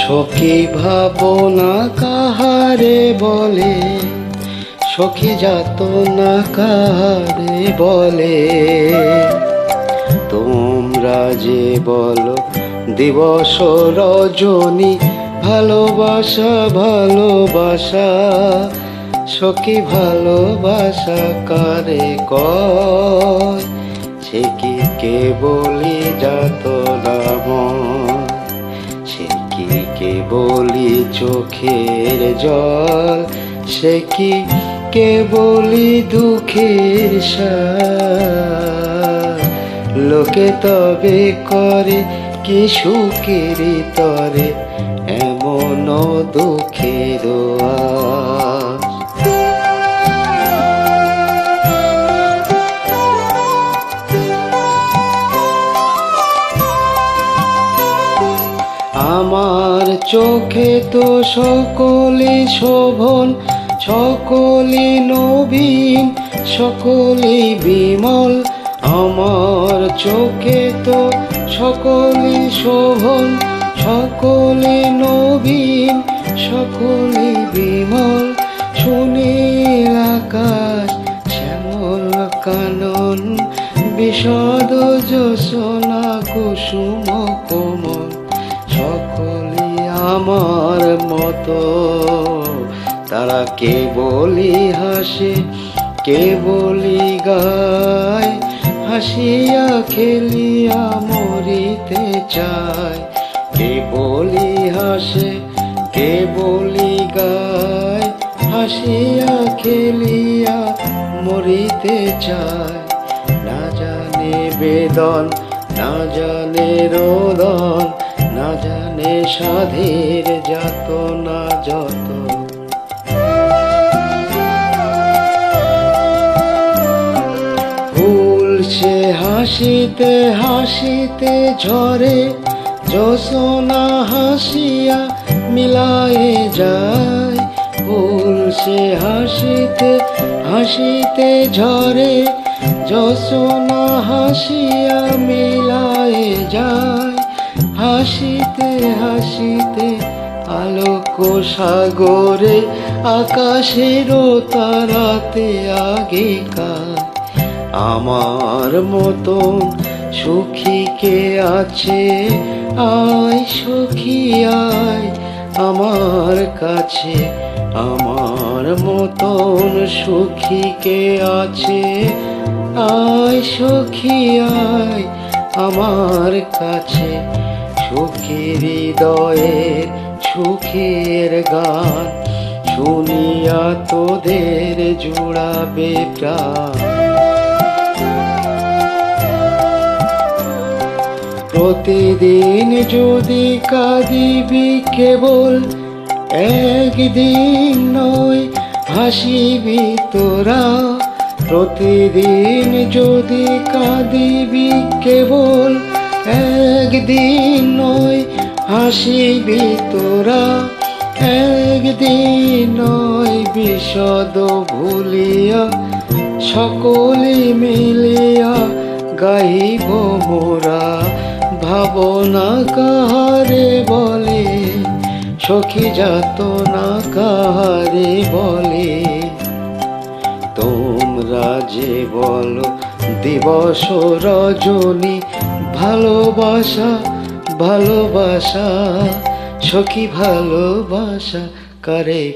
সখী ভাবনা কাহারে বলে, সখী যাতনা কাহারে বলে। তোমরা যে বলো দিবস রজনী, ভালোবাসা ভালোবাসা, সখী ভালোবাসা কারে কয়? সে কি কেবলি যাতনা ময়, সে কি কেবলি চোখের জল, সে কি কেবলি দুঃখের সার। লোকে তবে করে কি সুখের তরে এমন দুঃখের আশ। আমার চোখে তো সকলে শোভন, সকলে নবীন, সকলে বিমল। আমার চোখে তো সকলে শোভন, সকলে নবীন, সকলে বিমল। সুনীল আকাশ শ্যামল কানন, বিশদ জ্যোৎস্না কুসুম কোমল। সকলে আমার মতো, তারা কেবলি হাসে কেবলি গায়, হাসিয়া খেলিয়া মরিতে চায়। কেবলি হাসে কেবলি গায়, হাসিয়া খেলিয়া মরিতে চায়। না জানে বেদন, না জানে রোদন, না জানে সাধের যাতনা যত। ফুল সে হাসিতে হাসিতে ঝরে, জ্যোৎস্না হাসিয়া মিলায়ে যায়। ফুল সে হাসিতে হাসিতে ঝরে, জ্যোৎস্না হাসিয়া মিলায়ে যায়। হাসিতে হাসিতে আলোক সাগরে, আকাশেরও তারাতে আগেকার। আমার মতন সুখী কে আছে? আয় সখী আয় আমার কাছে। আমার মতন সুখী কে আছে? আয় সখী আয় আমার কাছে। সুখী হৃদয়ের সুখের গান, শুনিয়া তোদের জুড়াবে প্রাণ। প্রতিদিন যদি কাঁদিবি কেবল, একদিন নয় হাসিবি তোরা। প্রতিদিন যদি কাঁদিবি কেবল, একদিন নয় হাসিবি তোরা। একদিন নয় বিষদ ভুলিয়া, সকলে মিলিয়া গাইব মোরা। ভাবনা কাহারে বলে, সখী যাতনা কাহারে বলে। তোমরা যে বলো দিবস রজনী, ভালোবাসা ভালোবাসা, সখী ভালোবাসা কারে